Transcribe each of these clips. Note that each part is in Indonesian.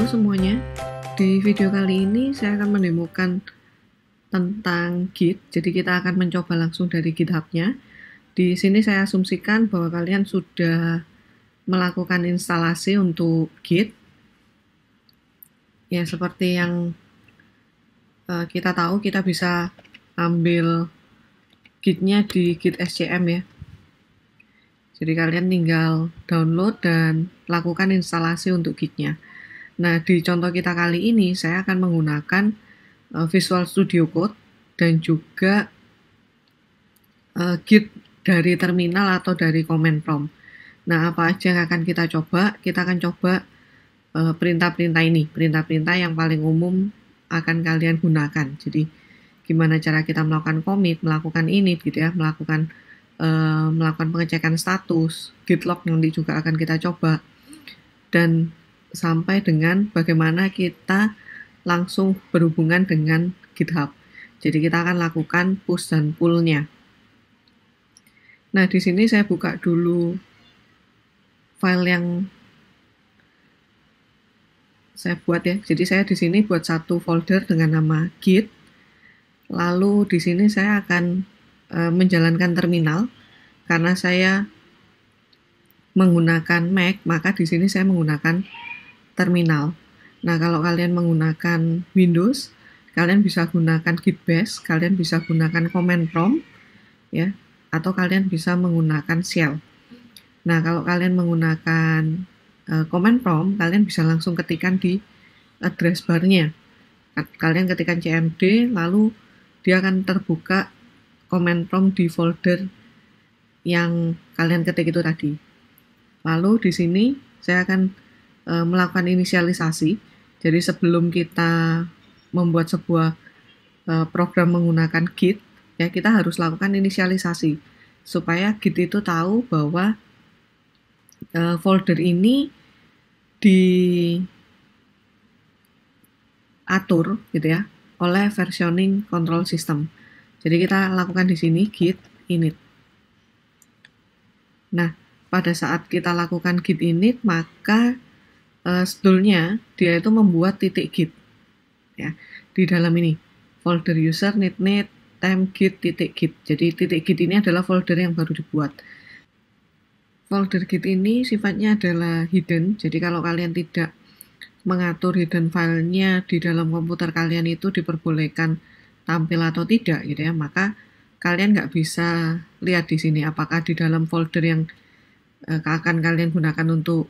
Halo semuanya, di video kali ini saya akan mendemokan tentang Git. Jadi kita akan mencoba langsung dari GitHub-nya. Di sini saya asumsikan bahwa kalian sudah melakukan instalasi untuk Git. Ya, seperti yang kita tahu, kita bisa ambil Git-nya di Git SCM ya. Jadi kalian tinggal download dan lakukan instalasi untuk Git-nya. Nah, di contoh kita kali ini saya akan menggunakan Visual Studio Code dan juga Git dari terminal atau dari command prompt. Nah, apa aja yang akan kita coba? Kita akan coba perintah-perintah ini, perintah-perintah yang paling umum akan kalian gunakan. Jadi, gimana cara kita melakukan commit, melakukan init gitu ya, melakukan pengecekan status, git log nanti juga akan kita coba, dan sampai dengan bagaimana kita langsung berhubungan dengan GitHub. Jadi kita akan lakukan push dan pull-nya. Nah, di sini saya buka dulu file yang saya buat ya. Jadi saya di sini buat satu folder dengan nama Git. Lalu di sini saya akan menjalankan terminal. Karena saya menggunakan Mac, maka di sini saya menggunakan terminal. Nah, kalau kalian menggunakan Windows, kalian bisa gunakan Git Bash, kalian bisa gunakan command prompt ya, atau kalian bisa menggunakan shell. Nah, kalau kalian menggunakan command prompt, kalian bisa langsung ketikkan di address bar-nya. Kalian ketikkan cmd, lalu dia akan terbuka command prompt di folder yang kalian ketik itu tadi. Lalu di sini saya akan melakukan inisialisasi. Jadi sebelum kita membuat sebuah program menggunakan Git, ya kita harus lakukan inisialisasi supaya Git itu tahu bahwa folder ini diatur gitu ya oleh versioning control system. Jadi kita lakukan di sini git init. Nah, pada saat kita lakukan git init, maka sebetulnya dia itu membuat titik git ya di dalam ini folder user init temp git titik git. Jadi titik git ini adalah folder yang baru dibuat. Folder git ini sifatnya adalah hidden. Jadi kalau kalian tidak mengatur hidden filenya di dalam komputer kalian itu diperbolehkan tampil atau tidak gitu ya, maka kalian nggak bisa lihat di sini apakah di dalam folder yang akan kalian gunakan untuk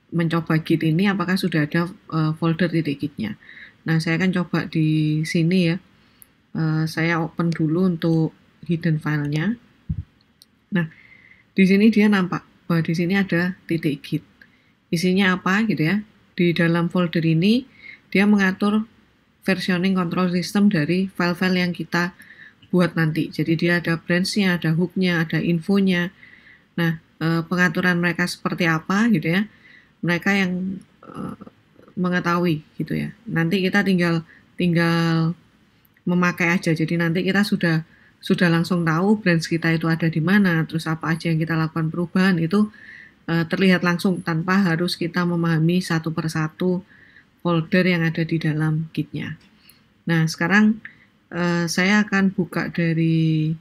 mencoba Git ini apakah sudah ada folder titik Gitnya. Nah, saya akan coba di sini ya. Saya open dulu untuk hidden filenya. Nah, di sini dia nampak bahwa di sini ada titik Git. Isinya apa gitu ya? Di dalam folder ini dia mengatur versioning control system dari file-file yang kita buat nanti. Jadi dia ada branch-nya, ada hook-nya, ada infonya. Nah, pengaturan mereka seperti apa gitu ya. Mereka yang mengetahui gitu ya. Nanti kita tinggal memakai aja. Jadi nanti kita sudah langsung tahu branch kita itu ada di mana, terus apa aja yang kita lakukan perubahan itu terlihat langsung tanpa harus kita memahami satu persatu folder yang ada di dalam Git-nya. Nah, sekarang saya akan buka dari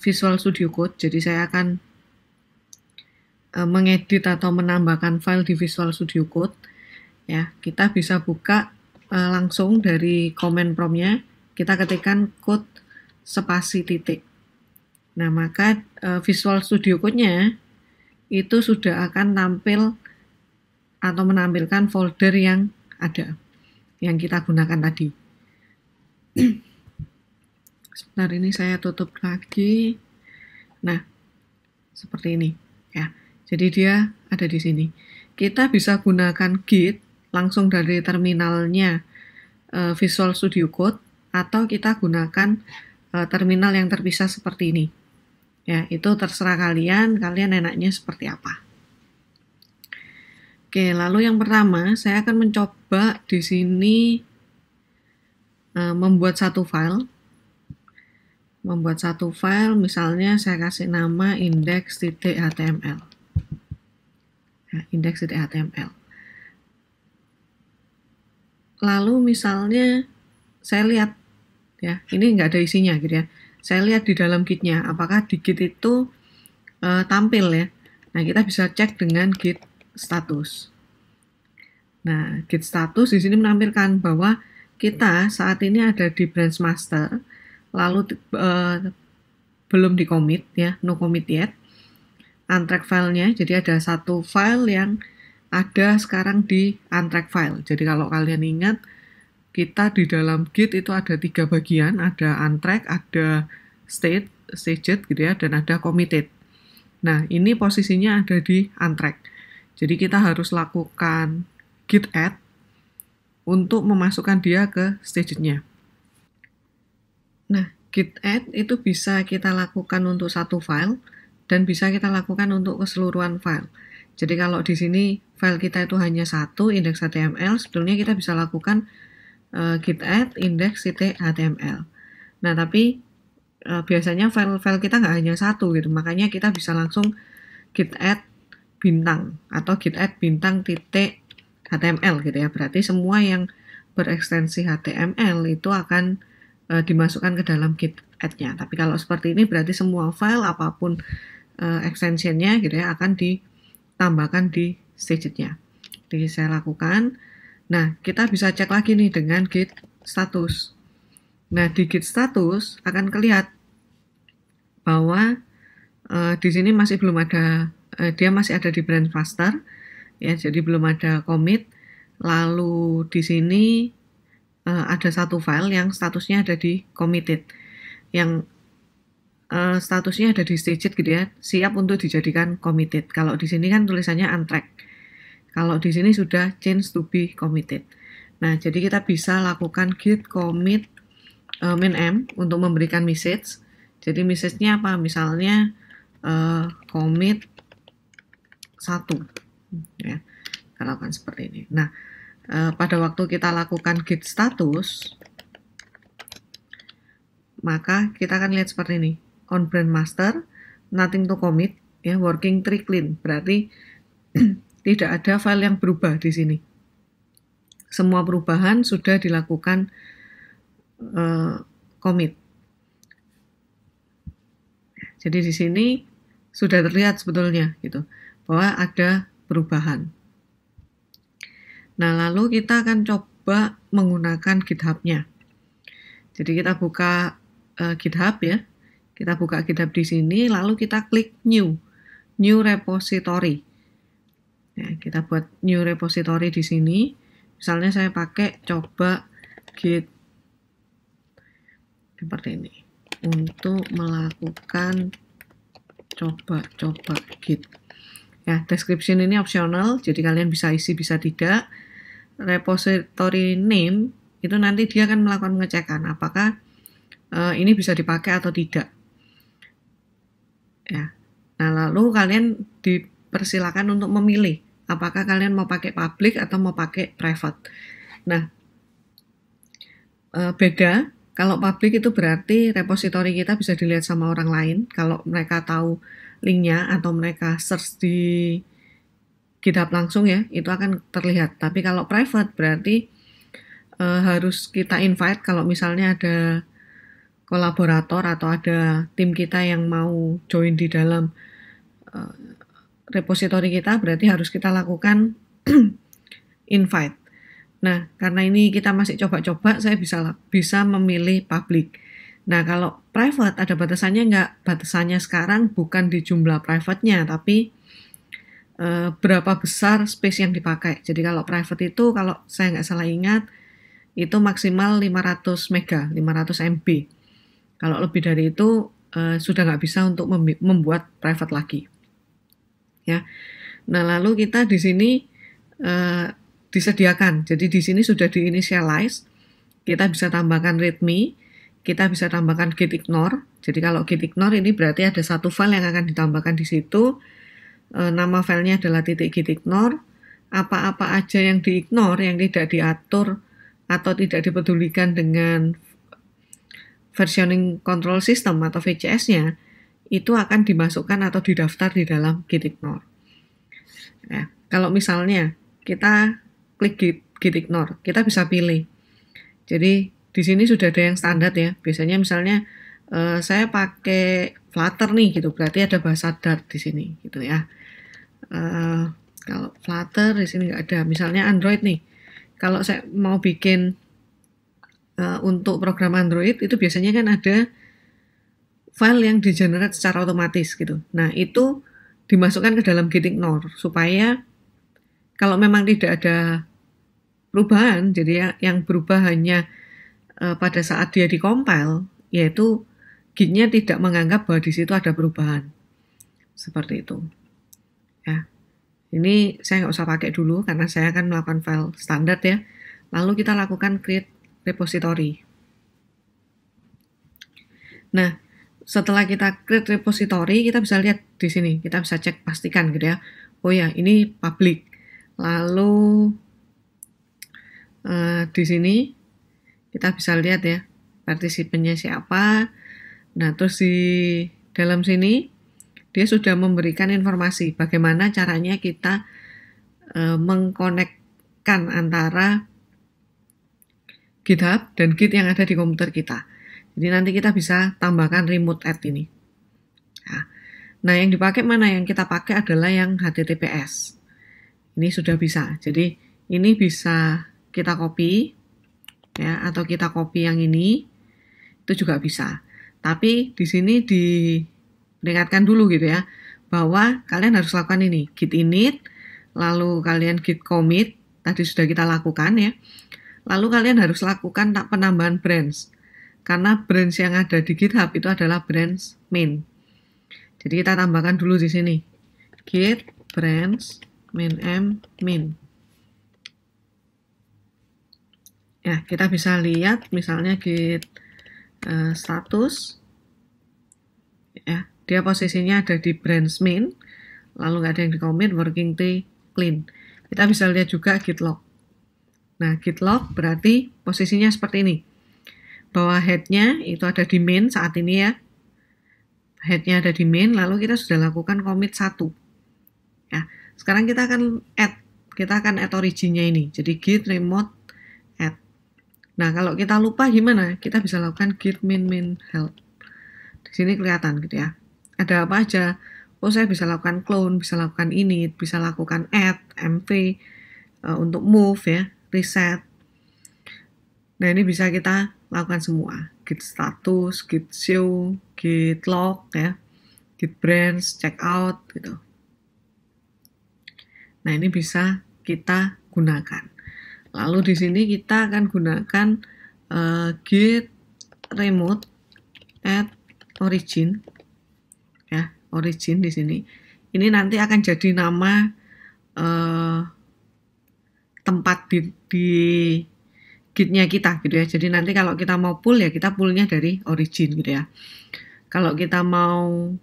Visual Studio Code. Jadi saya akan mengedit atau menambahkan file di Visual Studio Code. Ya, kita bisa buka langsung dari command prompt-nya. Kita ketikkan code spasi titik. Nah, maka Visual Studio Code-nya itu sudah akan tampil atau menampilkan folder yang ada, yang kita gunakan tadi. Sebentar, ini saya tutup lagi. Nah, seperti ini ya. Jadi dia ada di sini. Kita bisa gunakan Git langsung dari terminalnya Visual Studio Code, atau kita gunakan terminal yang terpisah seperti ini. Ya, itu terserah kalian enaknya seperti apa. Oke, lalu yang pertama saya akan mencoba di sini membuat satu file. Misalnya saya kasih nama index.html. Nah, index.html. Lalu misalnya saya lihat ya, ini nggak ada isinya gitu ya. Saya lihat di dalam gitnya, apakah di git itu tampil ya. Nah, kita bisa cek dengan git status. Nah, git status di sini menampilkan bahwa kita saat ini ada di branch master, lalu belum di commit ya, no commit yet. Untrack filenya, jadi ada satu file yang ada sekarang di untrack file. Jadi kalau kalian ingat, kita di dalam git itu ada 3 bagian, ada untrack, ada staged gitu ya, dan ada committed. Nah, ini posisinya ada di untrack. Jadi kita harus lakukan git add untuk memasukkan dia ke staged-nya. Nah, git add itu bisa kita lakukan untuk satu file dan bisa kita lakukan untuk keseluruhan file. Jadi kalau di sini file kita itu hanya satu, index.html, sebetulnya kita bisa lakukan git add index.html. Nah, tapi biasanya file-file kita nggak hanya satu gitu, makanya kita bisa langsung git add bintang atau git add bintang titik HTML gitu ya. Berarti semua yang berekstensi HTML itu akan dimasukkan ke dalam git add-nya. Tapi kalau seperti ini berarti semua file apapun extension-nya gitu ya akan ditambahkan di staged-nya. Jadi saya lakukan. Nah, kita bisa cek lagi nih dengan git status. Nah, di git status akan kelihatan bahwa di sini masih belum ada, dia masih ada di branch master, ya, jadi belum ada commit. Lalu di sini ada satu file yang statusnya ada di committed, yang statusnya ada di staged gitu ya, siap untuk dijadikan committed. Kalau di sini kan tulisannya untrack. Kalau di sini sudah change to be committed. Nah, jadi kita bisa lakukan git commit -m untuk memberikan message. Jadi message-nya apa? Misalnya commit 1 ya. Kita lakukan seperti ini. Nah, pada waktu kita lakukan git status, maka kita akan lihat seperti ini. On branch master, nothing to commit, ya, working tree clean. Berarti tidak ada file yang berubah di sini. Semua perubahan sudah dilakukan commit. Jadi di sini sudah terlihat sebetulnya gitu bahwa ada perubahan. Nah, lalu kita akan coba menggunakan GitHub-nya. Jadi kita buka GitHub ya. Kita buka GitHub di sini, lalu kita klik new repository. Ya, kita buat new repository di sini. Misalnya saya pakai coba git seperti ini untuk melakukan coba git. Ya, description ini optional, jadi kalian bisa isi bisa tidak. Repository name itu nanti dia akan melakukan pengecekan apakah ini bisa dipakai atau tidak. Ya. Nah, lalu kalian dipersilakan untuk memilih apakah kalian mau pakai public atau mau pakai private. Nah, beda. Kalau public itu berarti repository kita bisa dilihat sama orang lain. Kalau mereka tahu linknya atau mereka search di GitHub langsung ya, itu akan terlihat. Tapi kalau private berarti harus kita invite kalau misalnya ada kolaborator atau ada tim kita yang mau join di dalam repository kita, berarti harus kita lakukan invite. Nah, karena ini kita masih coba-coba, saya bisa memilih public. Nah, kalau private ada batasannya nggak? Batasannya sekarang bukan di jumlah private-nya, tapi berapa besar space yang dipakai. Jadi kalau private itu, kalau saya nggak salah ingat, itu maksimal 500 mega, 500 MB. Kalau lebih dari itu sudah nggak bisa untuk membuat private lagi. Ya. Nah, lalu kita di sini disediakan. Jadi di sini sudah diinitialize. Kita bisa tambahkan readme, kita bisa tambahkan git ignore. Jadi kalau git ignore ini berarti ada satu file yang akan ditambahkan di situ. Nama filenya adalah .gitignore. Apa-apa aja yang diignore, yang tidak diatur atau tidak dipedulikan dengan versioning control system atau VCS-nya, itu akan dimasukkan atau didaftar di dalam gitignore. Ya, kalau misalnya kita klik git ignore. Kita bisa pilih. Jadi di sini sudah ada yang standar ya. Biasanya misalnya saya pakai Flutter nih gitu, berarti ada bahasa Dart di sini gitu ya. Kalau Flutter di sini nggak ada. Misalnya Android nih. Kalau saya mau bikin untuk program Android itu biasanya kan ada file yang di-generate secara otomatis gitu. Nah, itu dimasukkan ke dalam git ignore supaya kalau memang tidak ada perubahan, jadi yang berubah hanya pada saat dia di-compile, yaitu git-nya tidak menganggap bahwa di situ ada perubahan. Seperti itu. Ya. Ini saya nggak usah pakai dulu karena saya akan melakukan file standar ya. Lalu kita lakukan create repository. Nah, setelah kita create repository, kita bisa lihat di sini, kita bisa cek pastikan gitu ya. Oh ya, ini public. Lalu di sini kita bisa lihat ya, partisipannya siapa. Nah, terus di dalam sini dia sudah memberikan informasi bagaimana caranya kita mengkonekkan antara GitHub dan Git yang ada di komputer kita. Jadi nanti kita bisa tambahkan remote add ini. Nah, yang dipakai mana? Yang kita pakai adalah yang HTTPS. Ini sudah bisa. Jadi ini bisa kita copy ya, atau kita copy yang ini. Itu juga bisa. Tapi di sini diperingatkan dulu gitu ya, bahwa kalian harus lakukan ini, git init, lalu kalian git commit, tadi sudah kita lakukan ya. Lalu kalian harus lakukan penambahan branch. Karena branch yang ada di GitHub itu adalah branch main. Jadi kita tambahkan dulu di sini. Git branch main min. Ya, kita bisa lihat misalnya git status. Ya, dia posisinya ada di branch main. Lalu nggak ada yang di commit, working tree clean. Kita bisa lihat juga git log. Nah, git log berarti posisinya seperti ini. Bahwa head-nya itu ada di main saat ini ya. Head-nya ada di main, lalu kita sudah lakukan commit 1. Ya, sekarang kita akan add origin-nya ini. Jadi git remote add. Nah, kalau kita lupa gimana? Kita bisa lakukan git min help. Di sini kelihatan gitu ya. Ada apa aja? Oh, saya bisa lakukan clone, bisa lakukan init, bisa lakukan add, mv, untuk move ya, reset. Nah, ini bisa kita lakukan semua. Git status, git show, git log ya, git branch, checkout gitu. Nah, ini bisa kita gunakan. Lalu di sini kita akan gunakan git remote add origin ya, origin di sini. Ini nanti akan jadi nama tempat di gitnya kita gitu ya. Jadi nanti kalau kita mau pull ya kita pullnya dari origin gitu ya. Kalau kita mau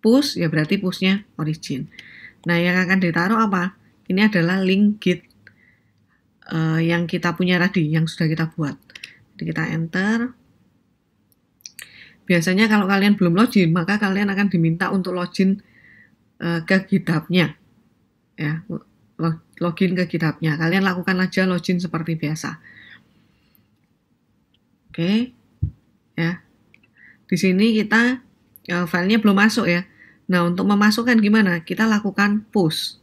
push ya berarti pushnya origin. Nah, yang akan ditaruh apa? Ini adalah link git yang kita punya tadi, yang sudah kita buat. Jadi kita enter. Biasanya kalau kalian belum login, maka kalian akan diminta untuk login ke GitHub-nya. Ya, login ke GitHub-nya. Kalian lakukan aja login seperti biasa. Oke. Ya. Di sini kita filenya belum masuk ya. Nah, untuk memasukkan gimana? Kita lakukan push.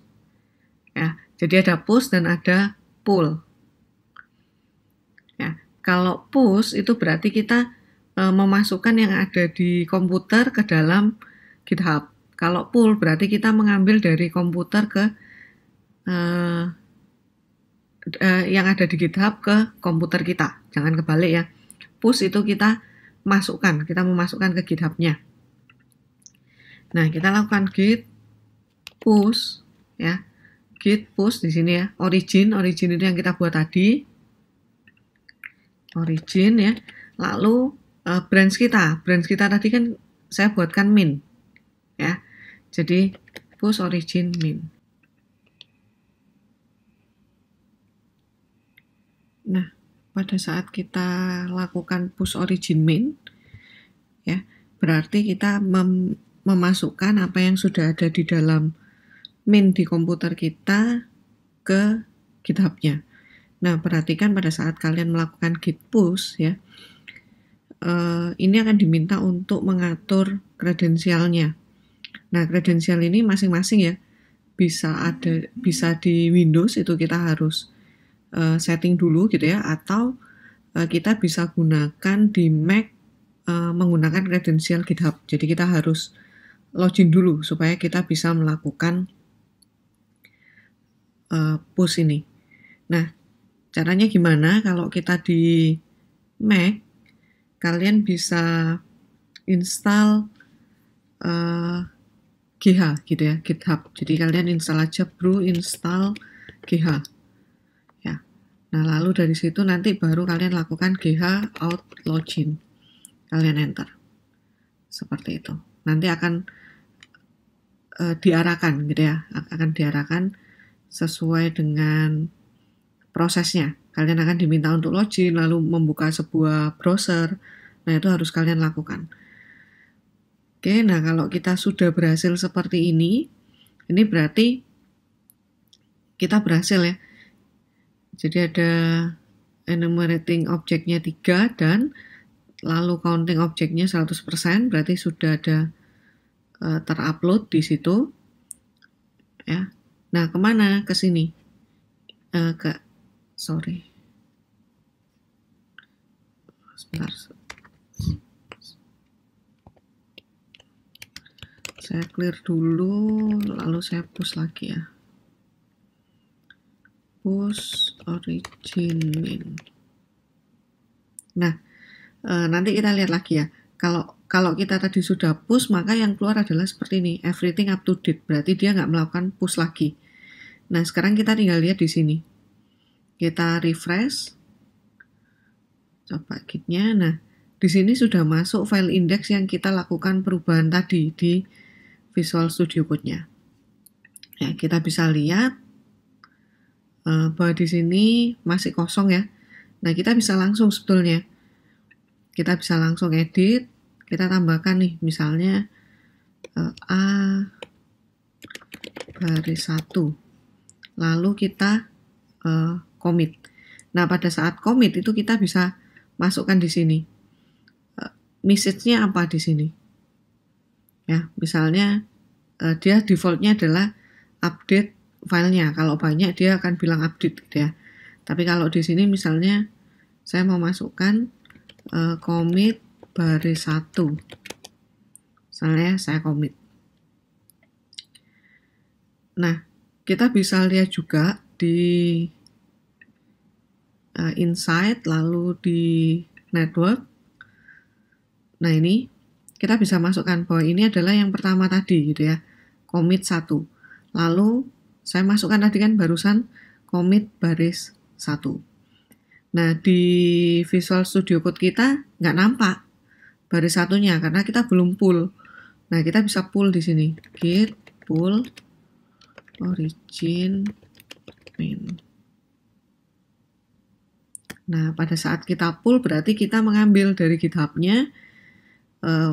Ya. Jadi ada push dan ada pull. Ya. Kalau push itu berarti kita memasukkan yang ada di komputer ke dalam GitHub. Kalau pull berarti kita mengambil dari komputer ke yang ada di GitHub ke komputer kita. Jangan kebalik ya. Push itu kita masukkan, kita memasukkan ke GitHub-nya. Nah, kita lakukan git push ya. Git push di sini ya. Origin itu yang kita buat tadi. Origin ya. Lalu branch kita tadi kan saya buatkan min ya. Jadi push origin min. Nah, pada saat kita lakukan push origin min ya, berarti kita memasukkan apa yang sudah ada di dalam min di komputer kita ke GitHub-nya. Nah, perhatikan pada saat kalian melakukan git push ya, ini akan diminta untuk mengatur kredensialnya. Nah, kredensial ini masing-masing ya, bisa di Windows itu kita harus setting dulu gitu ya, atau kita bisa gunakan di Mac menggunakan kredensial GitHub. Jadi kita harus login dulu supaya kita bisa melakukan push ini. Nah, caranya gimana? Kalau kita di Mac, kalian bisa install GH gitu ya, GitHub. Jadi kalian install aja brew install GH. Ya. Nah, lalu dari situ nanti baru kalian lakukan GH out login. Kalian enter. Seperti itu. Nanti akan diarahkan gitu ya, akan diarahkan sesuai dengan prosesnya. Kalian akan diminta untuk login, lalu membuka sebuah browser. Nah, itu harus kalian lakukan. Oke, nah kalau kita sudah berhasil seperti ini berarti kita berhasil ya. Jadi ada enumerating objeknya 3 dan lalu counting objeknya 100%, berarti sudah ada terupload di situ. Ya. Nah, kemana? Ke sini. Sorry. Sebentar. Saya clear dulu, lalu saya push lagi ya. Push origin min. Nah, nanti kita lihat lagi ya. Kalau kita tadi sudah push, maka yang keluar adalah seperti ini, everything up to date. Berarti dia nggak melakukan push lagi. Nah, sekarang kita tinggal lihat di sini. Kita refresh. Coba gitnya. Nah, di sini sudah masuk file index yang kita lakukan perubahan tadi di Visual Studio Code-nya. Ya, kita bisa lihat bahwa di sini masih kosong ya. Nah, kita bisa langsung sebetulnya. Kita bisa langsung edit. Kita tambahkan nih, misalnya A baris 1. Lalu kita commit. Nah, pada saat commit itu kita bisa masukkan di sini. Message-nya apa di sini? Ya, misalnya dia default-nya adalah update filenya. Kalau banyak dia akan bilang update gitu ya. Tapi kalau di sini misalnya saya mau masukkan commit baris 1. Misalnya saya commit. Nah, kita bisa lihat juga di insight, lalu di network. Nah, ini kita bisa masukkan bahwa ini adalah yang pertama tadi gitu ya, commit 1. Lalu saya masukkan tadi kan barusan commit baris 1. Nah, di Visual Studio Code kita nggak nampak baris satunya karena kita belum pull. Nah, kita bisa pull di sini. Git pull origin min. Nah, pada saat kita pull berarti kita mengambil dari GitHub-nya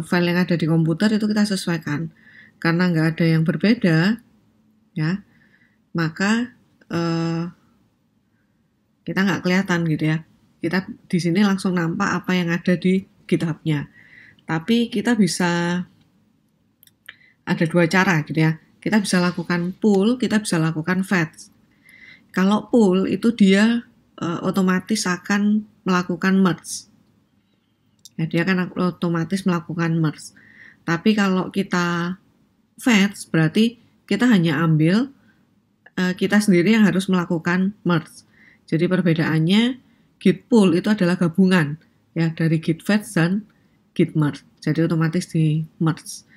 file yang ada di komputer itu kita sesuaikan. Karena nggak ada yang berbeda, ya, maka kita nggak kelihatan gitu ya. Kita di sini langsung nampak apa yang ada di GitHub-nya. Tapi kita bisa ada dua cara gitu ya. Kita bisa lakukan pull, kita bisa lakukan fetch. Kalau pull itu dia otomatis akan melakukan merge. Ya, dia akan otomatis melakukan merge. Tapi kalau kita fetch berarti kita hanya ambil kita sendiri yang harus melakukan merge. Jadi perbedaannya git pull itu adalah gabungan ya dari git fetch dan git merge. Jadi otomatis di merge.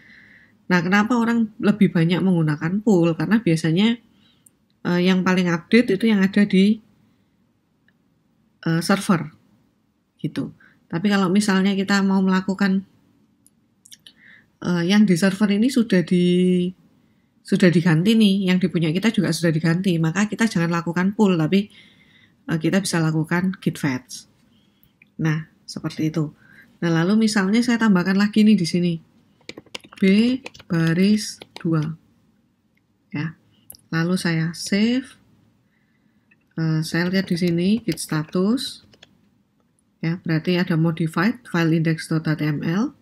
Nah, kenapa orang lebih banyak menggunakan pull? Karena biasanya yang paling update itu yang ada di server gitu. Tapi kalau misalnya kita mau melakukan yang di server ini sudah diganti nih, yang dipunya kita juga sudah diganti, maka kita jangan lakukan pull, tapi kita bisa lakukan git fetch. Nah, seperti itu. Nah, lalu misalnya saya tambahkan lagi nih di sini. B baris 2. Ya. Lalu saya save. Saya lihat di sini git status, ya berarti ada modified file index.html.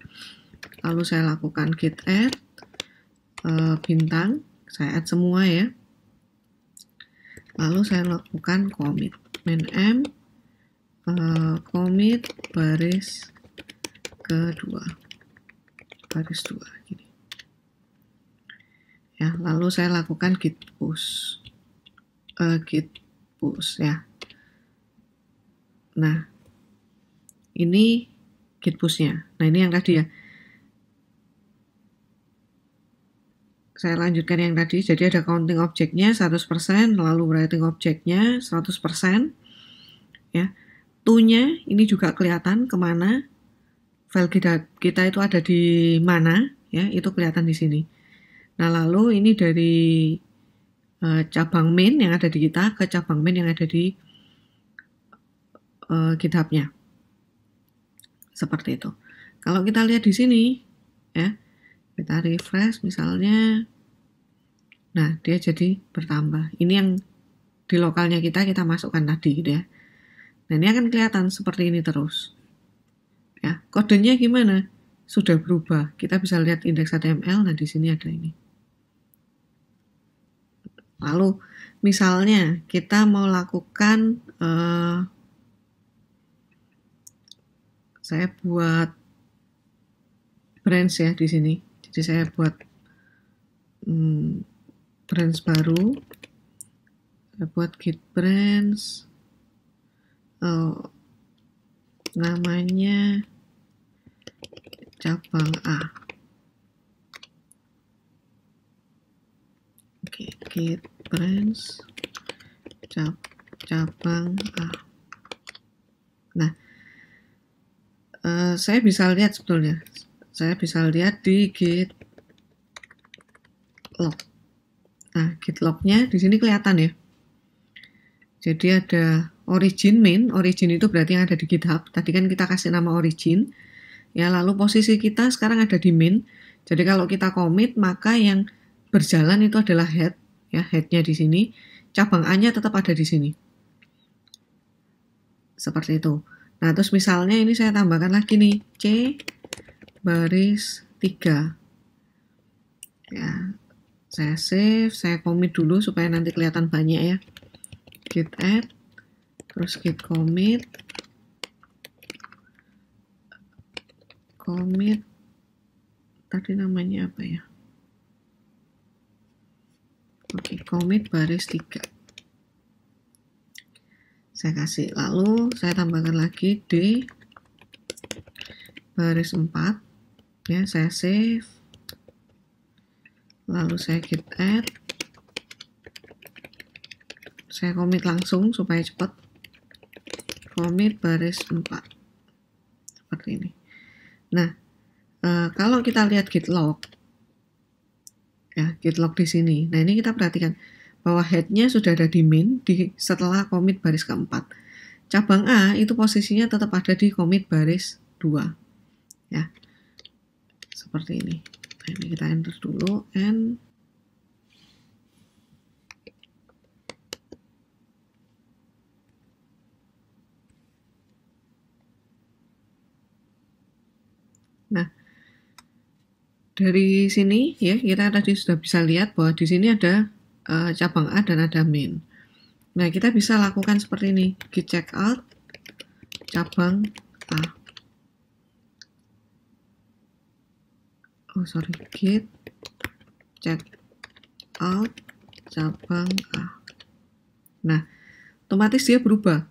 Lalu saya lakukan git add bintang, saya add semua ya. Lalu saya lakukan commit min commit baris kedua, baris 2 gini. Ya, lalu saya lakukan git push ya. Nah, ini git push-nya. Nah, ini yang tadi ya. Saya lanjutkan yang tadi, jadi ada counting objeknya 100%, lalu writing objeknya 100%. Ya, to-nya ini juga kelihatan kemana, file kita itu ada di mana, ya itu kelihatan di sini. Nah, lalu ini dari cabang main yang ada di kita ke cabang main yang ada di GitHub-nya. Seperti itu. Kalau kita lihat di sini, ya, kita refresh misalnya, nah dia jadi bertambah. Ini yang di lokalnya kita masukkan tadi gitu ya. Nah, ini akan kelihatan seperti ini terus. Ya, kodenya gimana? Sudah berubah. Kita bisa lihat index.html, nah di sini ada ini. Lalu misalnya kita mau lakukan saya buat branch ya di sini. Jadi saya buat branch baru. Saya buat git branch. Namanya cabang A. Oke, git branch cabang A. Nah, saya bisa lihat sebetulnya. Saya bisa lihat di git log. Nah, git log-nya di sini kelihatan ya. Jadi ada origin main. Origin itu berarti yang ada di GitHub. Tadi kan kita kasih nama origin. Ya, lalu posisi kita sekarang ada di main. Jadi kalau kita commit, maka yang berjalan itu adalah head. Ya, head-nya di sini. Cabang A-nya tetap ada di sini. Seperti itu. Nah, terus misalnya ini saya tambahkan lagi nih, C baris 3. Ya, saya save, saya commit dulu supaya nanti kelihatan banyak ya. Git add, terus git commit, tadi namanya apa ya? Oke, commit baris 3. Saya kasih, lalu saya tambahkan lagi D baris 4. Ya, saya save. Lalu saya git add. Saya commit langsung supaya cepat. Commit baris 4. Seperti ini. Nah, kalau kita lihat git log, ya, git log di sini. Nah, ini kita perhatikan bahwa head-nya sudah ada di main setelah commit baris keempat. Cabang A itu posisinya tetap ada di commit baris 2. Ya. Seperti ini. Nah, ini kita enter dulu and nah, dari sini ya kita tadi sudah bisa lihat bahwa di sini ada cabang A dan ada main. Nah, kita bisa lakukan seperti ini, git checkout cabang A. Git checkout cabang A. Nah, otomatis dia berubah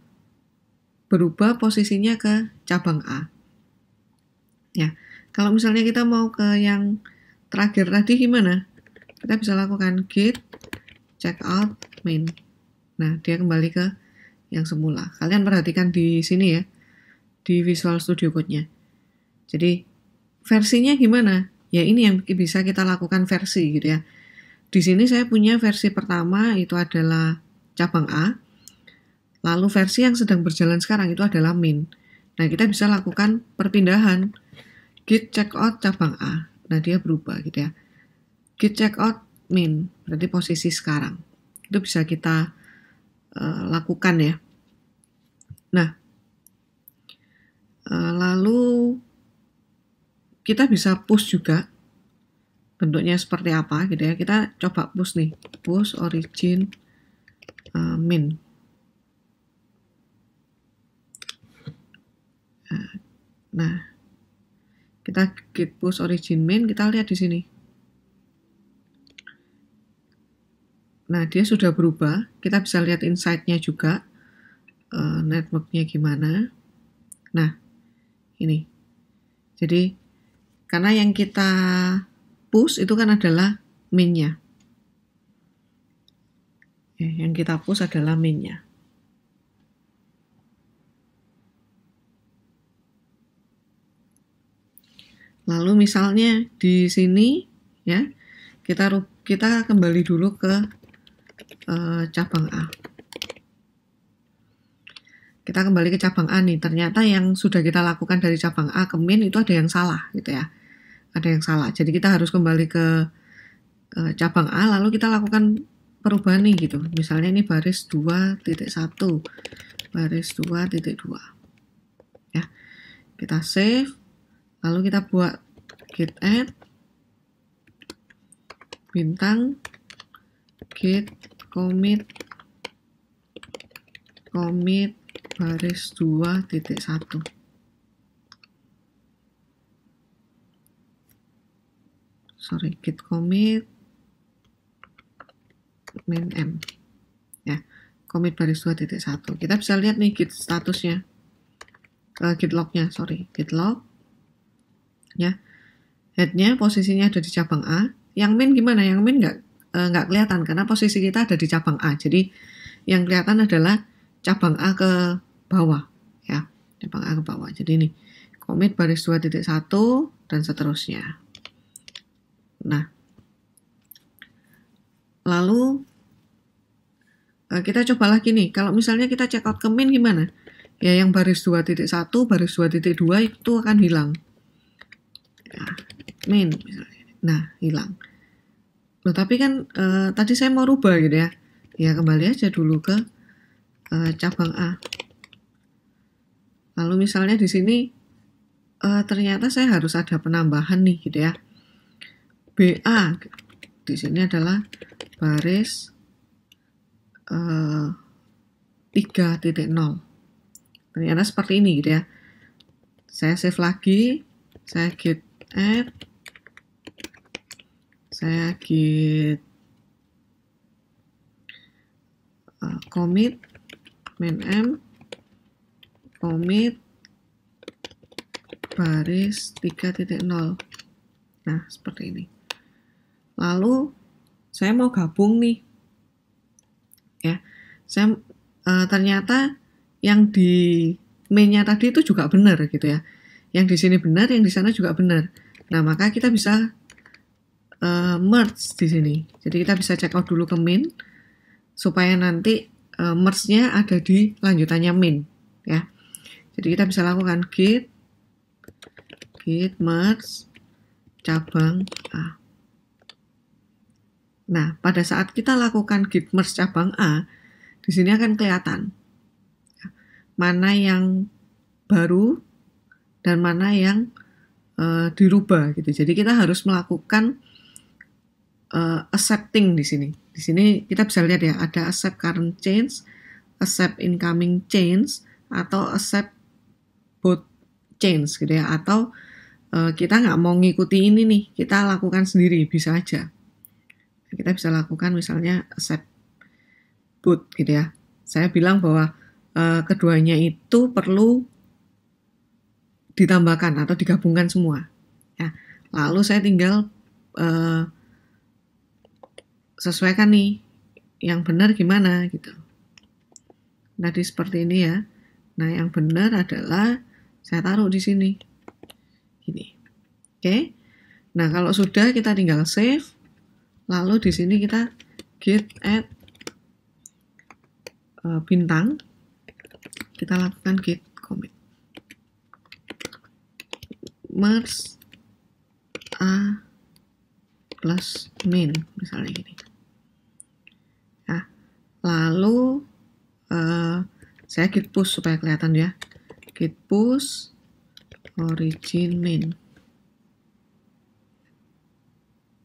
posisinya ke cabang A. Ya, kalau misalnya kita mau ke yang terakhir tadi gimana? Kita bisa lakukan git checkout main. Nah, dia kembali ke yang semula. Kalian perhatikan di sini ya, di Visual Studio Code-nya. Jadi, versinya gimana? Ya, ini yang bisa kita lakukan versi gitu ya. Di sini saya punya versi pertama itu adalah cabang A. Lalu versi yang sedang berjalan sekarang itu adalah main. Nah, kita bisa lakukan perpindahan. Git checkout cabang A. Nah, dia berubah gitu ya. Git checkout main, berarti posisi sekarang. Itu bisa kita lakukan ya. Nah, lalu kita bisa push juga. Bentuknya seperti apa gitu ya. Kita coba push nih. Push origin min. Nah, kita git push origin min, kita lihat di sini. Nah, dia sudah berubah. Kita bisa lihat insight-nya juga. Network-nya gimana. Nah, ini. Jadi, karena yang kita push itu kan adalah min-nya. Ya, yang kita push adalah min-nya. Lalu misalnya di sini ya, kita kembali dulu ke cabang A. Kita kembali ke cabang A nih, ternyata yang sudah kita lakukan dari cabang A ke min itu ada yang salah gitu ya. Ada yang salah. Jadi kita harus kembali ke cabang A, lalu kita lakukan perubahan nih gitu. Misalnya ini baris 2.1, baris 2.2. Ya. Kita save, lalu kita buat git add bintang git commit baris 2.1. Sorry, git commit min m. Ya, commit baris 2.1. Kita bisa lihat nih git statusnya. Git lognya, sorry, git log. Ya. Headnya posisinya ada di cabang A. Yang min gimana? Yang min nggak kelihatan karena posisi kita ada di cabang A. Jadi yang kelihatan adalah cabang A ke bawah, ya, cabang A ke bawah. Jadi ini commit baris 2.1 dan seterusnya. Nah, lalu kita coba lagi nih. Kalau misalnya kita check out ke min gimana? Ya, yang baris 2.1, baris 2.2 itu akan hilang. Ya, min misalnya. Nah, hilang. Loh, tapi kan tadi saya mau rubah gitu ya. Ya, kembali aja dulu ke cabang A. Lalu misalnya di sini ternyata saya harus ada penambahan nih gitu ya. BA di sini adalah baris 3.0. Ternyata seperti ini gitu ya. Saya save lagi, saya git add, saya git commit min m, commit baris 3.0. Nah, seperti ini. Lalu saya mau gabung nih. Ya. Saya ternyata yang di main-nya tadi itu juga benar gitu ya. Yang di sini benar, yang di sana juga benar. Nah, maka kita bisa merge di sini. Jadi kita bisa check out dulu ke main supaya nanti merge-nya ada di lanjutannya main ya. Jadi kita bisa lakukan git merge cabang A. Nah, pada saat kita lakukan git merge cabang A, di sini akan kelihatan mana yang baru dan mana yang dirubah gitu. Jadi kita harus melakukan accepting di sini. Di sini kita bisa lihat ya, ada accept current change, accept incoming change, atau accept both change gitu ya. Atau kita nggak mau ngikuti ini nih, kita lakukan sendiri, bisa aja. Kita bisa lakukan misalnya accept both gitu ya. Saya bilang bahwa keduanya itu perlu ditambahkan atau digabungkan semua. Ya. Lalu saya tinggal sesuaikan nih yang benar gimana gitu. Tadi seperti ini ya. Nah, yang benar adalah saya taruh di sini. Gini. Oke. Nah, kalau sudah kita tinggal save. Lalu di sini kita git add bintang. Kita lakukan git commit. Merge A plus min misalnya gini. Nah, lalu saya git push supaya kelihatan ya. Git push origin main.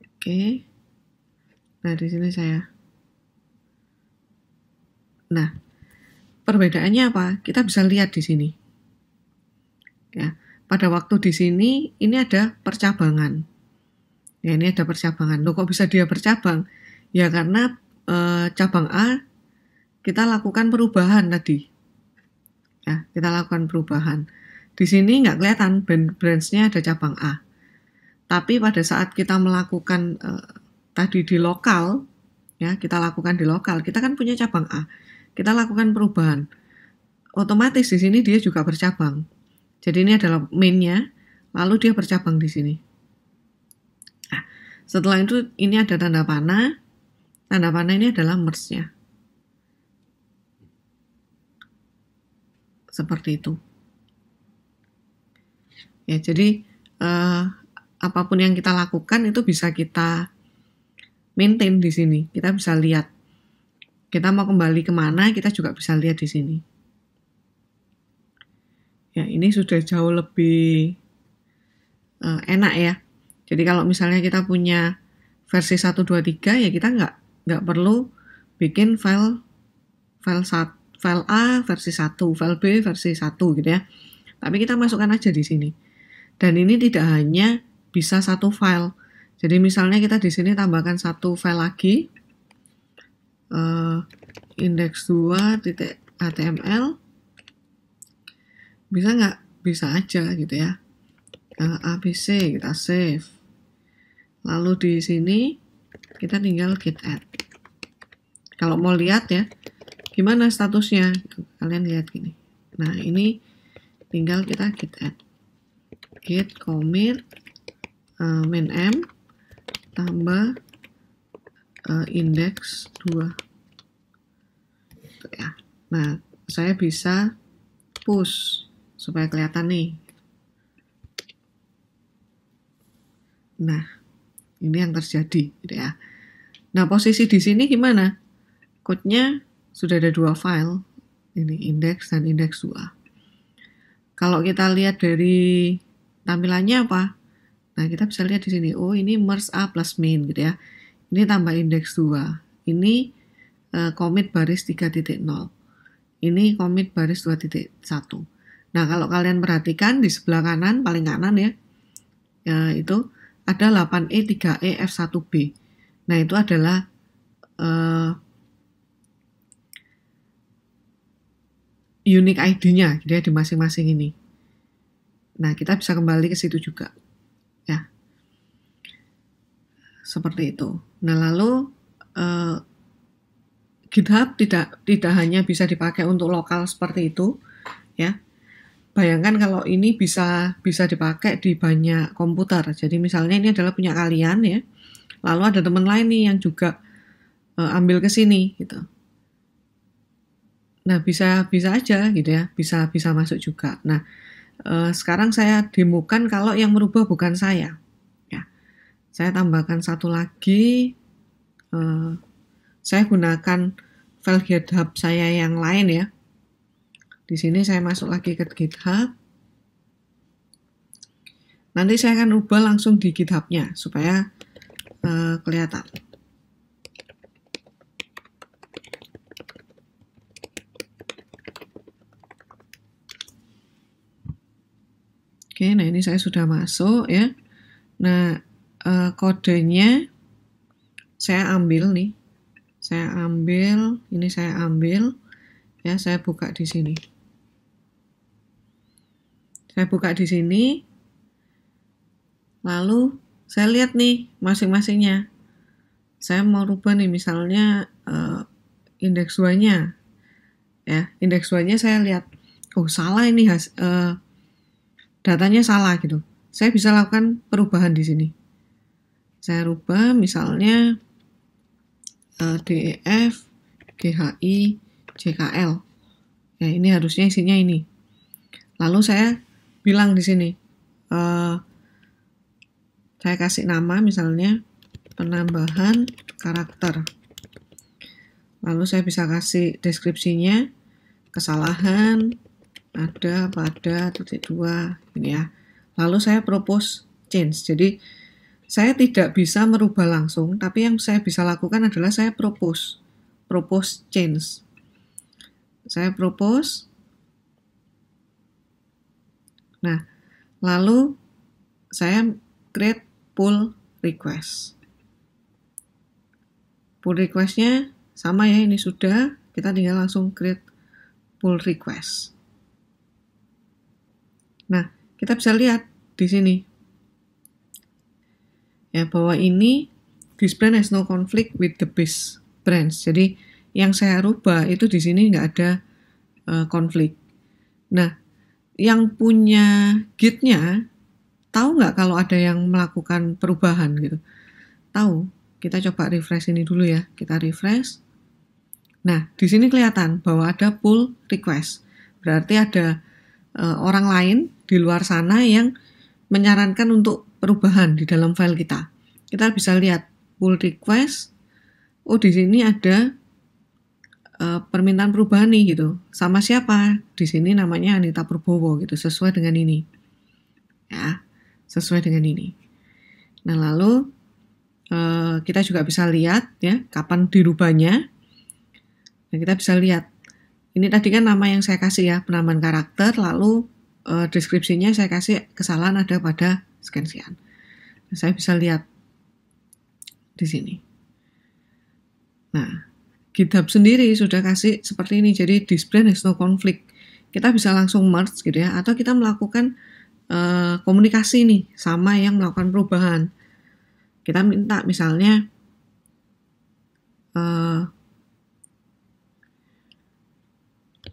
Oke. Nah, di sini saya. Nah, perbedaannya apa? Kita bisa lihat di sini. Ya, pada waktu di sini ini ada percabangan. Ya, ini ada percabangan. Loh, kok bisa dia bercabang? Ya, karena cabang A kita lakukan perubahan tadi. Ya, kita lakukan perubahan. Di sini nggak kelihatan branch-nya ada cabang A. Tapi pada saat kita melakukan tadi di lokal, ya kita lakukan di lokal, kita kan punya cabang A, kita lakukan perubahan, otomatis di sini dia juga bercabang. Jadi ini adalah main-nya, lalu dia bercabang di sini. Nah, setelah itu ini ada tanda panah ini adalah merge-nya. Seperti itu. Ya, jadi apapun yang kita lakukan itu bisa kita maintain di sini. Kita bisa lihat. Kita mau kembali kemana, kita juga bisa lihat di sini. Ya, ini sudah jauh lebih enak ya. Jadi kalau misalnya kita punya versi 123 ya kita nggak perlu bikin file A versi 1, file B versi 1 gitu ya. Tapi kita masukkan aja di sini. Dan ini tidak hanya bisa satu file. Jadi misalnya kita di sini tambahkan satu file lagi, index2.html, bisa nggak? Bisa aja gitu ya. ABC kita save. Lalu di sini kita tinggal git add. Kalau mau lihat ya, gimana statusnya? Kalian lihat gini. Nah ini tinggal kita git add. Git commit main m tambah index 2 ya. Nah saya bisa push supaya kelihatan nih. Nah ini yang terjadi gitu ya. Nah posisi di sini gimana? Code-nya sudah ada dua file, ini index dan index 2. Kalau kita lihat dari tampilannya apa? Nah, kita bisa lihat di sini. Oh, ini merge A plus main gitu ya. Ini tambah index 2. Ini commit baris 3.0. Ini commit baris 2.1. Nah, kalau kalian perhatikan di sebelah kanan, paling kanan ya, itu ada 8E, 3E, F1B. Nah, itu adalah unique ID-nya gitu ya, di masing-masing ini. Nah, kita bisa kembali ke situ juga. Ya. Seperti itu. Nah, lalu GitHub tidak hanya bisa dipakai untuk lokal seperti itu, ya. Bayangkan kalau ini bisa dipakai di banyak komputer. Jadi misalnya ini adalah punya kalian ya. Lalu ada teman lain nih yang juga ambil ke sini gitu. Nah, bisa aja gitu ya. Bisa masuk juga. Nah, sekarang saya demokan kalau yang merubah bukan saya. Ya. Saya tambahkan satu lagi. Saya gunakan file GitHub saya yang lain ya. Di sini saya masuk lagi ke GitHub. Nanti saya akan ubah langsung di GitHub-nya supaya kelihatan. Oke, nah ini saya sudah masuk ya. Nah, kodenya saya ambil nih. Saya ambil ya, saya buka di sini. Saya buka di sini. Lalu saya lihat nih masing-masingnya. Saya mau rubah nih misalnya indeks 2-nya. Ya, indeks 2-nya saya lihat, oh salah ini datanya salah gitu. Saya bisa lakukan perubahan di sini. Saya rubah misalnya DEF, GHI, JKL. Ya, ini harusnya isinya ini. Lalu saya bilang di sini, saya kasih nama misalnya penambahan karakter. Lalu saya bisa kasih deskripsinya, kesalahan ada pada titik 2 ini ya. Lalu saya propose change. Jadi saya tidak bisa merubah langsung, tapi yang saya bisa lakukan adalah saya propose change. Saya propose. Nah, lalu saya create pull request. Pull request-nya sama ya, ini sudah. Kita tinggal langsung create pull request. Nah, kita bisa lihat di sini ya bahwa ini this brand has no conflict with the base brands. Jadi yang saya rubah itu di sini nggak ada konflik. Nah, yang punya Git-nya tahu nggak kalau ada yang melakukan perubahan gitu? Tahu. Kita coba refresh ini dulu ya. Kita refresh. Nah, di sini kelihatan bahwa ada pull request. Berarti ada orang lain di luar sana yang menyarankan untuk perubahan di dalam file kita. Kita bisa lihat pull request. Oh, di sini ada permintaan perubahan nih gitu. Sama siapa? Di sini namanya Anita Purbowo gitu, sesuai dengan ini. Ya, sesuai dengan ini. Nah, lalu kita juga bisa lihat ya kapan dirubahnya. Nah, kita bisa lihat. Ini tadi kan nama yang saya kasih ya, penamaan karakter, lalu deskripsinya saya kasih kesalahan ada pada sekian-sekian. Nah, saya bisa lihat di sini. Nah, GitHub sendiri sudah kasih seperti ini, jadi this brand has no conflict. Kita bisa langsung merge gitu ya, atau kita melakukan komunikasi nih sama yang melakukan perubahan. Kita minta misalnya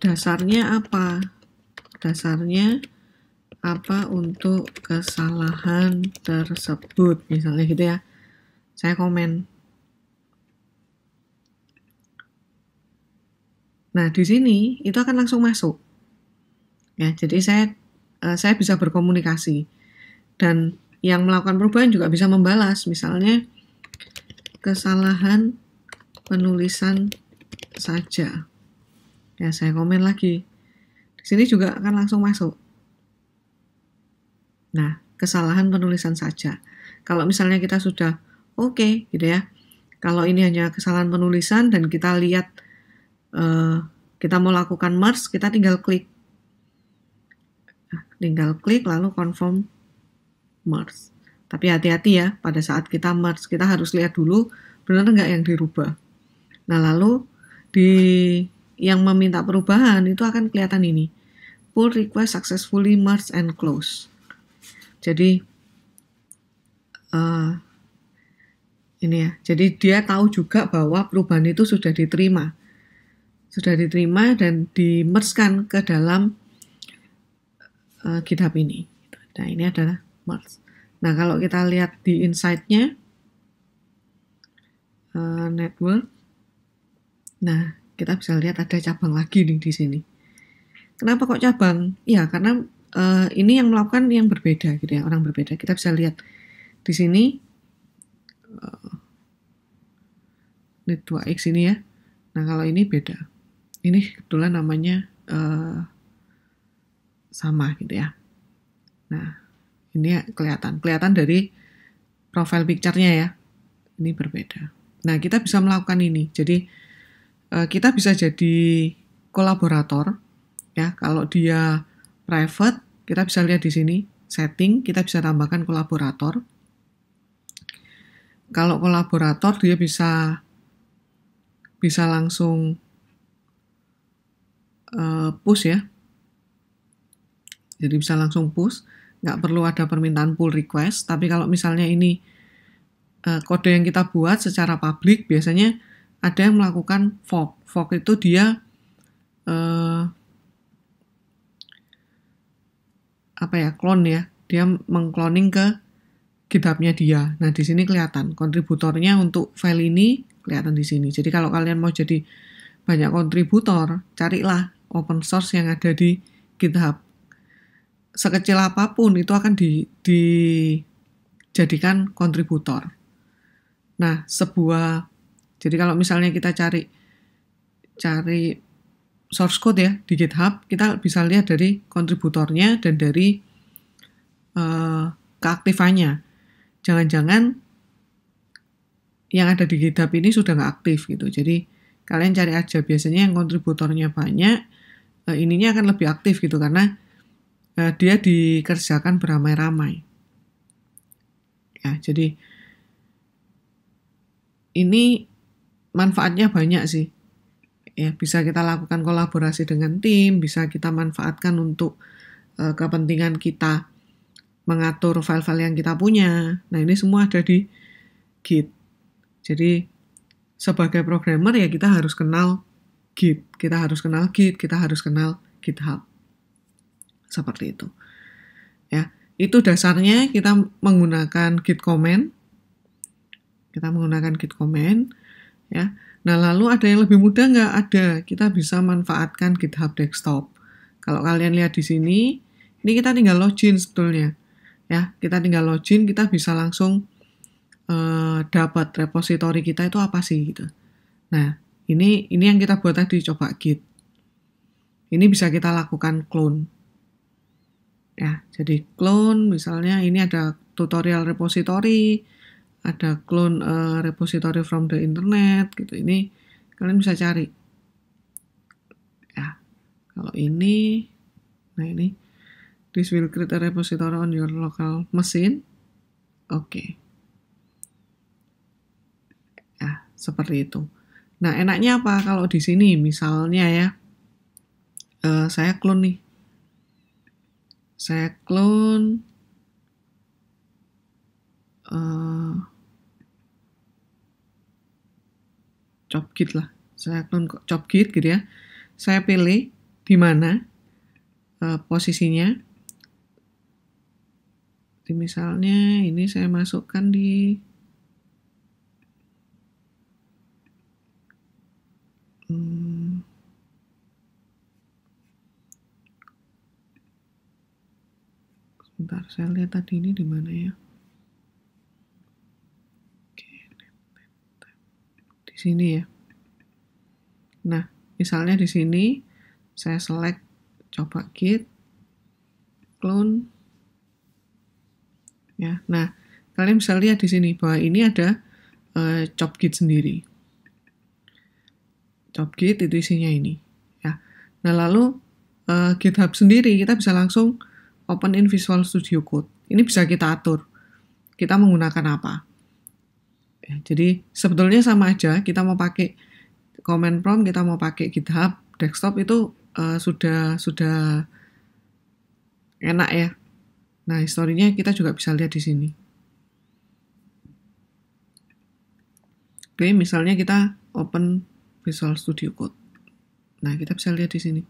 dasarnya apa? Dasarnya apa untuk kesalahan tersebut? Misalnya gitu ya. Saya komen. Nah, di sini itu akan langsung masuk. Ya, jadi saya bisa berkomunikasi. Dan yang melakukan perubahan juga bisa membalas, misalnya kesalahan penulisan saja. Ya, saya komen lagi. Di sini juga akan langsung masuk. Nah, kesalahan penulisan saja. Kalau misalnya kita sudah oke, gitu ya. Kalau ini hanya kesalahan penulisan dan kita lihat kita mau lakukan merge, kita tinggal klik. Nah, tinggal klik lalu confirm merge. Tapi hati-hati ya, pada saat kita merge, kita harus lihat dulu benar nggak yang dirubah. Nah, lalu di yang meminta perubahan itu akan kelihatan ini. Pull request successfully merge and close. Jadi ini ya. Jadi dia tahu juga bahwa perubahan itu sudah diterima. Sudah diterima dan di-merge-kan ke dalam GitHub ini. Nah, ini adalah merge. Nah, kalau kita lihat di insight-nya, network, nah, kita bisa lihat ada cabang lagi nih di sini. Kenapa kok cabang? Ya, karena ini yang melakukan yang berbeda gitu ya, orang berbeda. Kita bisa lihat di sini ini 2x ini ya. Nah, kalau ini beda. Ini kebetulan namanya sama gitu ya. Nah, ini kelihatan dari profile picture-nya ya. Ini berbeda. Nah, kita bisa melakukan ini. Jadi kita bisa jadi kolaborator ya. Kalau dia private, kita bisa lihat di sini setting, kita bisa tambahkan kolaborator. Kalau kolaborator dia bisa langsung push ya. Jadi bisa langsung push, nggak perlu ada permintaan pull request. Tapi kalau misalnya ini kode yang kita buat secara publik, biasanya ada yang melakukan fork. Fork itu dia clone ya. Dia mengcloning ke GitHub-nya dia. Nah, di sini kelihatan kontributornya untuk file ini kelihatan di sini. Jadi kalau kalian mau jadi banyak kontributor, carilah open source yang ada di GitHub. Sekecil apapun itu akan dijadikan kontributor. Nah, jadi kalau misalnya kita cari cari source code ya di GitHub, kita bisa lihat dari kontributornya dan dari keaktifannya. Jangan-jangan yang ada di GitHub ini sudah nggak aktif gitu. Jadi kalian cari aja, biasanya yang kontributornya banyak, ininya akan lebih aktif gitu karena dia dikerjakan beramai-ramai. Ya, jadi ini manfaatnya banyak sih. Ya, bisa kita lakukan kolaborasi dengan tim, bisa kita manfaatkan untuk kepentingan kita mengatur file-file yang kita punya. Nah, ini semua ada di Git. Jadi sebagai programmer ya kita harus kenal Git, kita harus kenal Git, kita harus kenal GitHub. Seperti itu. Ya, itu dasarnya kita menggunakan Git command. Kita menggunakan Git command, ya. Nah, lalu ada yang lebih mudah nggak? Ada. Kita bisa manfaatkan GitHub Desktop. Kalau kalian lihat di sini, ini kita tinggal login sebetulnya. Ya, kita tinggal login, kita bisa langsung dapat repository kita itu apa sih gitu. Nah, ini yang kita buat tadi, coba Git. Ini bisa kita lakukan clone. Ya, jadi clone misalnya ini ada tutorial repository, ada clone repository from the internet gitu. Ini kalian bisa cari. Ya, kalau ini, nah ini, this will create a repository on your local machine. Oke. Ya, seperti itu. Nah, enaknya apa kalau di sini misalnya ya, saya clone nih. Saya clone Jobgit lah. Saya clone Jobgit gitu ya. Saya pilih di mana posisinya. Jadi misalnya ini saya masukkan di sebentar, saya lihat tadi ini di mana ya. Oke, di sini ya. Nah, misalnya di sini saya select, coba Git clone. Ya, nah kalian bisa lihat di sini bahwa ini ada Jobgit sendiri. Jobgit itu isinya ini. Ya. Nah lalu GitHub sendiri kita bisa langsung open in Visual Studio Code. Ini bisa kita atur. Kita menggunakan apa? Ya, jadi sebetulnya sama aja. Kita mau pakai command prompt, kita mau pakai GitHub Desktop itu sudah enak ya. Nah historinya kita juga bisa lihat di sini. Oke, misalnya kita open Visual Studio Code. Nah, kita bisa lihat di sini.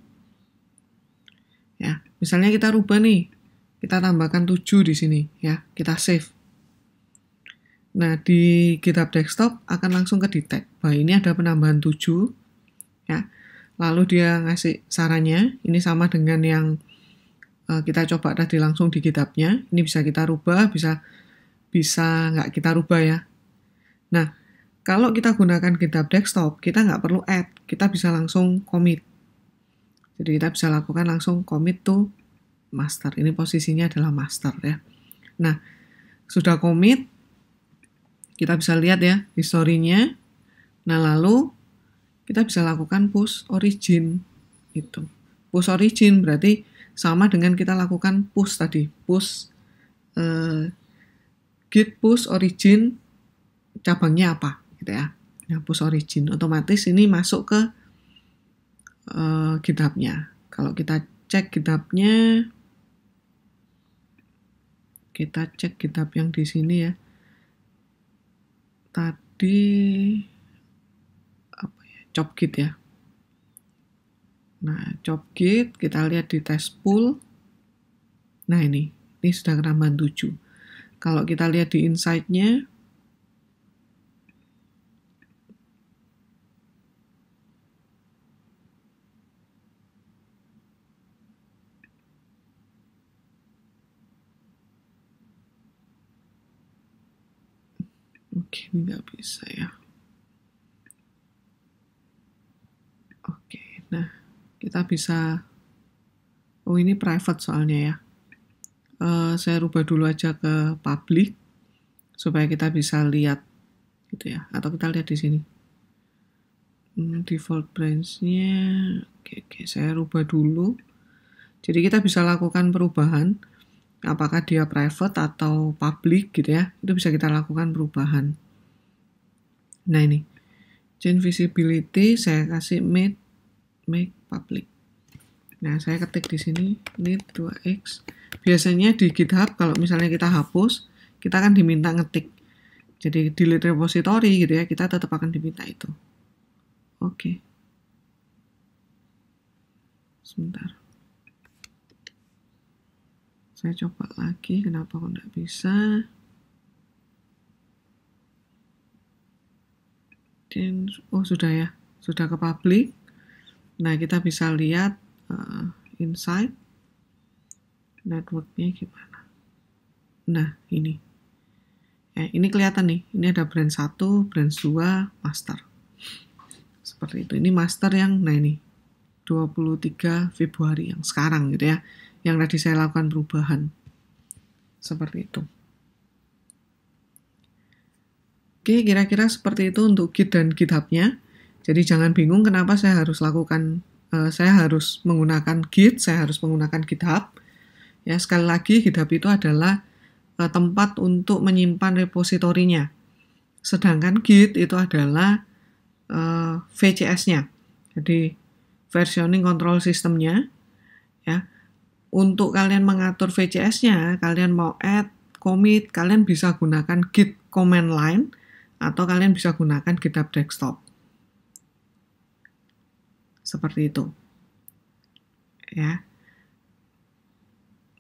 Ya, misalnya kita rubah nih. Kita tambahkan 7 di sini ya. Kita save. Nah, di GitHub Desktop akan langsung ke detect bahwa ini ada penambahan 7 ya. Lalu dia ngasih sarannya, ini sama dengan yang kita coba tadi langsung di GitHub-nya. Ini bisa kita rubah, bisa nggak kita rubah ya. Nah, kalau kita gunakan GitHub Desktop, kita nggak perlu add, kita bisa langsung commit. Jadi kita bisa lakukan langsung commit to master. Ini posisinya adalah master ya. Nah, sudah commit, kita bisa lihat ya historinya. Nah, lalu kita bisa lakukan push origin. Itu. Push origin berarti sama dengan kita lakukan push tadi. Push git push origin cabangnya apa gitu ya. Nah, push origin otomatis ini masuk ke GitHub-nya. Kalau kita cek GitHub-nya, kita cek GitHub yang di sini ya. Tadi apa ya? Jobgit ya. Nah, Jobgit kita lihat di test pool. Nah, ini sudah penambahan 7. Kalau kita lihat di insight-nya, oke, ini nggak bisa ya. kita bisa, oh ini private soalnya ya. Saya rubah dulu aja ke public supaya kita bisa lihat gitu ya, atau kita lihat di sini. Default branch-nya, oke, saya rubah dulu. Jadi kita bisa lakukan perubahan, apakah dia private atau public gitu ya, itu bisa kita lakukan perubahan. Nah ini, change visibility, saya kasih make public. Nah saya ketik di sini, need 2x. Biasanya di GitHub kalau misalnya kita hapus, kita akan diminta ngetik. Jadi delete repository gitu ya, kita tetap akan diminta itu. Oke. Sebentar. Saya coba lagi, kenapa kok nggak bisa. Dan, oh sudah ya, sudah ke public. Nah kita bisa lihat inside networknya gimana. Nah ini. Ini kelihatan nih, ini ada branch 1, branch 2, master. Seperti itu, ini master yang, nah ini, 23 Februari yang sekarang gitu ya, yang tadi saya lakukan perubahan. Seperti itu. Oke, kira-kira seperti itu untuk Git dan GitHub-nya. Jadi jangan bingung kenapa saya harus lakukan, saya harus menggunakan Git, saya harus menggunakan GitHub. Ya, sekali lagi GitHub itu adalah tempat untuk menyimpan repositorinya. Sedangkan Git itu adalah VCS-nya. Jadi versioning control system-nya ya. Untuk kalian mengatur VCS-nya, kalian mau add, commit, kalian bisa gunakan Git command line atau kalian bisa gunakan GitHub desktop. Seperti itu. Ya.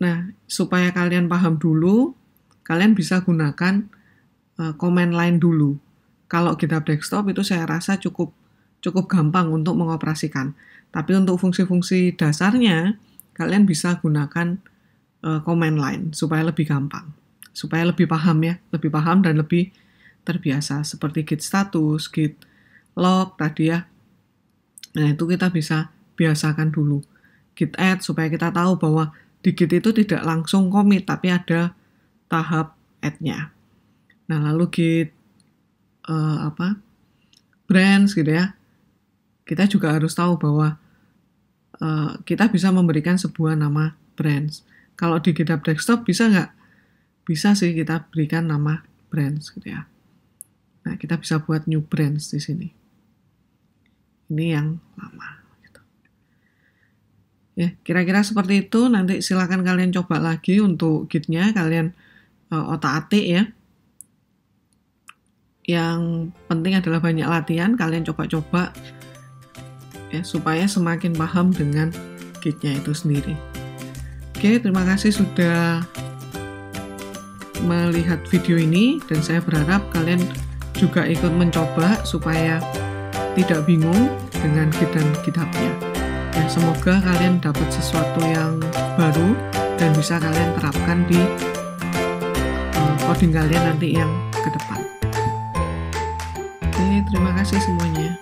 Nah, supaya kalian paham dulu, kalian bisa gunakan command line dulu. Kalau GitHub desktop itu saya rasa cukup gampang untuk mengoperasikan. Tapi untuk fungsi-fungsi dasarnya, kalian bisa gunakan command line supaya lebih gampang. Supaya lebih paham ya, lebih paham dan lebih terbiasa. Seperti git status, git log tadi ya. Nah itu kita bisa biasakan dulu. Git add supaya kita tahu bahwa di Git itu tidak langsung commit, tapi ada tahap add-nya. Nah, lalu Git branch gitu ya. Kita juga harus tahu bahwa kita bisa memberikan sebuah nama branch. Kalau di GitHub desktop bisa nggak? Bisa sih kita berikan nama branch gitu ya. Nah, kita bisa buat new branch di sini. Ini yang lama. Ya, kira-kira seperti itu. Nanti silakan kalian coba lagi untuk Git-nya, kalian otak-atik ya. Yang penting adalah banyak latihan, kalian coba-coba ya supaya semakin paham dengan Git-nya itu sendiri. Oke, terima kasih sudah melihat video ini dan saya berharap kalian juga ikut mencoba supaya tidak bingung dengan Git dan GitHub-nya. Ya, semoga kalian dapat sesuatu yang baru dan bisa kalian terapkan di coding kalian nanti yang ke depan. Oke, terima kasih semuanya.